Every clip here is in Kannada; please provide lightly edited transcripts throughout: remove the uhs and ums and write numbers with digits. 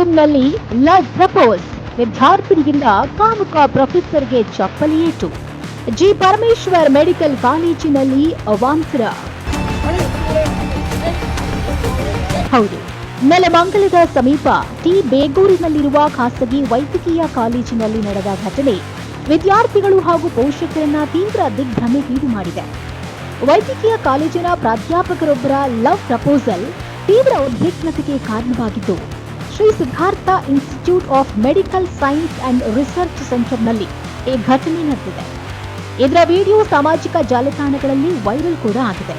ಕ್ಲಾಸ್ರೂಮ್ನಲ್ಲಿ ಲವ್ ಪ್ರಪೋಸ್, ವಿದ್ಯಾರ್ಥಿನಿಯಿಂದ ಕಾಮುಕ ಪ್ರೊಫೆಸರ್ಗೆ ಚಪ್ಪಲಿ ಏಟು. ಜಿ ಪರಮೇಶ್ವರ್ ಮೆಡಿಕಲ್ ಕಾಲೇಜಿನಲ್ಲಿ ಅವಾಂತರ. ಹೌದು, ನೆಲಮಂಗಲದ ಸಮೀಪ ಟಿ ಬೇಗೂರಿನಲ್ಲಿರುವ ಖಾಸಗಿ ವೈದ್ಯಕೀಯ ಕಾಲೇಜಿನಲ್ಲಿ ನಡೆದ ಘಟನೆ ವಿದ್ಯಾರ್ಥಿಗಳು ಹಾಗೂ ಪೋಷಕರನ್ನ ತೀವ್ರ ದಿಗ್ಭ್ರಮೆಗೀಡು ಮಾಡಿದೆ. ವೈದ್ಯಕೀಯ ಕಾಲೇಜಿನ ಪ್ರಾಧ್ಯಾಪಕರೊಬ್ಬರ ಲವ್ ಪ್ರಪೋಸಲ್ ತೀವ್ರ ಉದ್ವಿಗ್ನತೆಗೆ ಕಾರಣವಾಗಿದ್ದು, Shri Siddhartha institute of medical science and research ಸೆಂಟರ್ನಲ್ಲಿ ಈ ಘಟನೆ ನಡೆದಿದೆ. ಇದರ ವಿಡಿಯೋ ಸಾಮಾಜಿಕ ಜಾಲತಾಣಗಳಲ್ಲಿ ವೈರಲ್ ಕೂಡ ಆಗಿದೆ.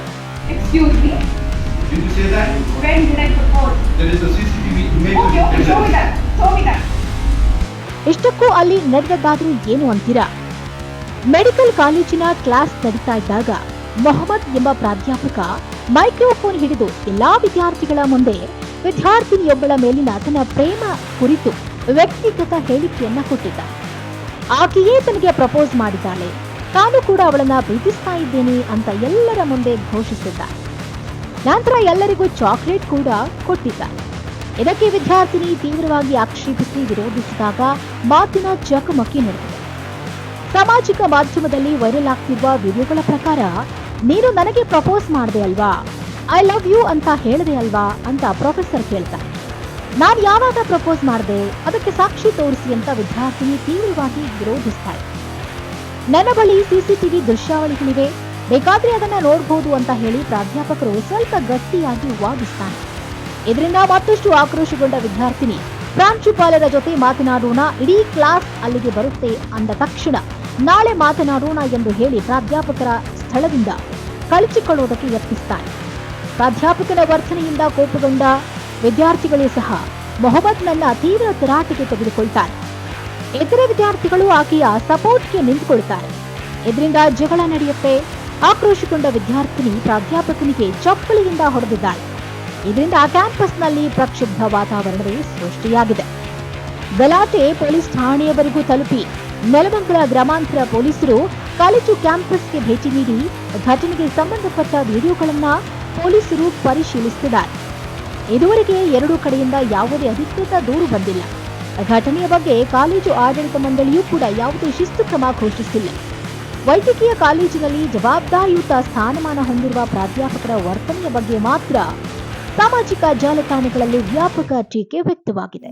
ಇಷ್ಟಕ್ಕೂ ಅಲ್ಲಿ ನಡೆದದ್ದಾದ್ರೂ ಏನು ಅಂತೀರಾ? ಮೆಡಿಕಲ್ ಕಾಲೇಜಿನ ಕ್ಲಾಸ್ ನಡೀತಾ ಇದ್ದಾಗ ಮೊಹಮ್ಮದ್ ಎಂಬ ಪ್ರಾಧ್ಯಾಪಕ ಮೈಕ್ರೋಫೋನ್ ಹಿಡಿದು ಎಲ್ಲಾ ವಿದ್ಯಾರ್ಥಿಗಳ ಮುಂದೆ ವಿದ್ಯಾರ್ಥಿನಿಯೊಬ್ಬಳ ಮೇಲಿನ ತನ್ನ ಪ್ರೇಮ ಕುರಿತು ವ್ಯಕ್ತಿಗತ ಹೇಳಿಕೆಯನ್ನ ಕೊಟ್ಟಿದ್ದ. ಆಕೆಯೇ ತನಗೆ ಪ್ರಪೋಸ್ ಮಾಡಿದ್ದಾಳೆ, ತಾನು ಕೂಡ ಅವಳನ್ನ ಪ್ರೀತಿಸ್ತಾ ಇದ್ದೇನೆ ಅಂತ ಎಲ್ಲರ ಮುಂದೆ ಘೋಷಿಸಿದ್ದ. ನಂತರ ಎಲ್ಲರಿಗೂ ಚಾಕ್ಲೇಟ್ ಕೂಡ ಕೊಟ್ಟಿದ್ದ. ಇದಕ್ಕೆ ವಿದ್ಯಾರ್ಥಿನಿ ತೀವ್ರವಾಗಿ ಆಕ್ಷೇಪಿಸಿ ವಿರೋಧಿಸಿದಾಗ ಮಾತಿನ ಚಕಮಕಿ ನಡೆದಿದೆ. ಸಾಮಾಜಿಕ ಮಾಧ್ಯಮದಲ್ಲಿ ವೈರಲ್ ಆಗ್ತಿರುವ ವಿಡಿಯೋಗಳ ಪ್ರಕಾರ, ನೀನು ನನಗೆ ಪ್ರಪೋಸ್ ಮಾಡಿದೆ ಅಲ್ವಾ, ಐ ಲವ್ ಯು ಅಂತ ಹೇಳಿದೆ ಅಲ್ವಾ ಅಂತ ಪ್ರೊಫೆಸರ್ ಕೇಳ್ತಾನೆ. ನಾನು ಯಾವಾಗ ಪ್ರಪೋಸ್ ಮಾಡಿದೆ, ಅದಕ್ಕೆ ಸಾಕ್ಷಿ ತೋರಿಸಿ ಅಂತ ವಿದ್ಯಾರ್ಥಿನಿ ತೀವ್ರವಾಗಿ ವಿರೋಧಿಸ್ತಾರೆ. ನನ್ನ ಬಳಿ ಸಿಸಿಟಿವಿ ದೃಶ್ಯಾವಳಿಗಳಿವೆ, ಬೇಕಾದ್ರೆ ಅದನ್ನ ನೋಡಬಹುದು ಅಂತ ಹೇಳಿ ಪ್ರಾಧ್ಯಾಪಕರು ಸ್ವಲ್ಪ ಗಟ್ಟಿಯಾಗಿ ವಾದಿಸ್ತಾನೆ. ಇದರಿಂದ ಮತ್ತಷ್ಟು ಆಕ್ರೋಶಗೊಂಡ ವಿದ್ಯಾರ್ಥಿನಿ ಪ್ರಾಂಶುಪಾಲರ ಜೊತೆ ಮಾತನಾಡೋಣ, ಇಡೀ ಕ್ಲಾಸ್ ಅಲ್ಲಿಗೆ ಬರುತ್ತೆ ಅಂದ ತಕ್ಷಣ ನಾಳೆ ಮಾತನಾಡೋಣ ಎಂದು ಹೇಳಿ ಪ್ರಾಧ್ಯಾಪಕರ ಸ್ಥಳದಿಂದ ಕಳಚಿಕೊಳ್ಳುವುದಕ್ಕೆ ಯತ್ನಿಸ್ತಾನೆ. ಪ್ರಾಧ್ಯಾಪಕನ ವರ್ತನೆಯಿಂದ ಕೋಪಗೊಂಡ ವಿದ್ಯಾರ್ಥಿಗಳು ಸಹ ಮೊಹಮ್ಮದ್ ನನ್ನ ತೀವ್ರ ತರಾಟೆಗೆ ತೆಗೆದುಕೊಳ್ತಾರೆ. ಇತರೆ ವಿದ್ಯಾರ್ಥಿಗಳು ಆಕೆಯ ಸಪೋರ್ಟ್ಗೆ ನಿಂತುಕೊಳ್ತಾರೆ. ಇದರಿಂದ ಜಗಳ ನಡೆಯುತ್ತೆ. ಆಕ್ರೋಶಗೊಂಡ ವಿದ್ಯಾರ್ಥಿನಿ ಪ್ರಾಧ್ಯಾಪಕನಿಗೆ ಚಪ್ಪಲಿಯಿಂದ ಹೊಡೆದಿದ್ದಾಳೆ. ಇದರಿಂದ ಕ್ಯಾಂಪಸ್ನಲ್ಲಿ ಪ್ರಕ್ಷುಬ್ಧ ವಾತಾವರಣವೇ ಸೃಷ್ಟಿಯಾಗಿದೆ. ಗಲಾಟೆ ಪೊಲೀಸ್ ಠಾಣೆಯವರೆಗೂ ತಲುಪಿ ನೆಲಮಂಗಲ ಗ್ರಾಮಾಂತರ ಪೊಲೀಸರು ಕಾಲೇಜು ಕ್ಯಾಂಪಸ್ಗೆ ಭೇಟಿ ನೀಡಿ ಘಟನೆಗೆ ಸಂಬಂಧಪಟ್ಟ ವಿಡಿಯೋಗಳನ್ನ ಪೊಲೀಸರು ಪರಿಶೀಲಿಸುತ್ತಿದ್ದಾರೆ. ಇದುವರೆಗೆ ಎರಡೂ ಕಡೆಯಿಂದ ಯಾವುದೇ ಅಧಿಕೃತ ದೂರು ಬಂದಿಲ್ಲ. ಘಟನೆಯ ಬಗ್ಗೆ ಕಾಲೇಜು ಆಡಳಿತ ಮಂಡಳಿಯೂ ಕೂಡ ಯಾವುದೇ ಶಿಸ್ತು ಕ್ರಮ ಘೋಷಿಸಿಲ್ಲ. ವೈದ್ಯಕೀಯ ಕಾಲೇಜಿನಲ್ಲಿ ಜವಾಬ್ದಾರಿಯುತ ಸ್ಥಾನಮಾನ ಹೊಂದಿರುವ ಪ್ರಾಧ್ಯಾಪಕರ ವರ್ತನೆಯ ಬಗ್ಗೆ ಮಾತ್ರ ಸಾಮಾಜಿಕ ಜಾಲತಾಣಗಳಲ್ಲಿ ವ್ಯಾಪಕ ಟೀಕೆ ವ್ಯಕ್ತವಾಗಿದೆ.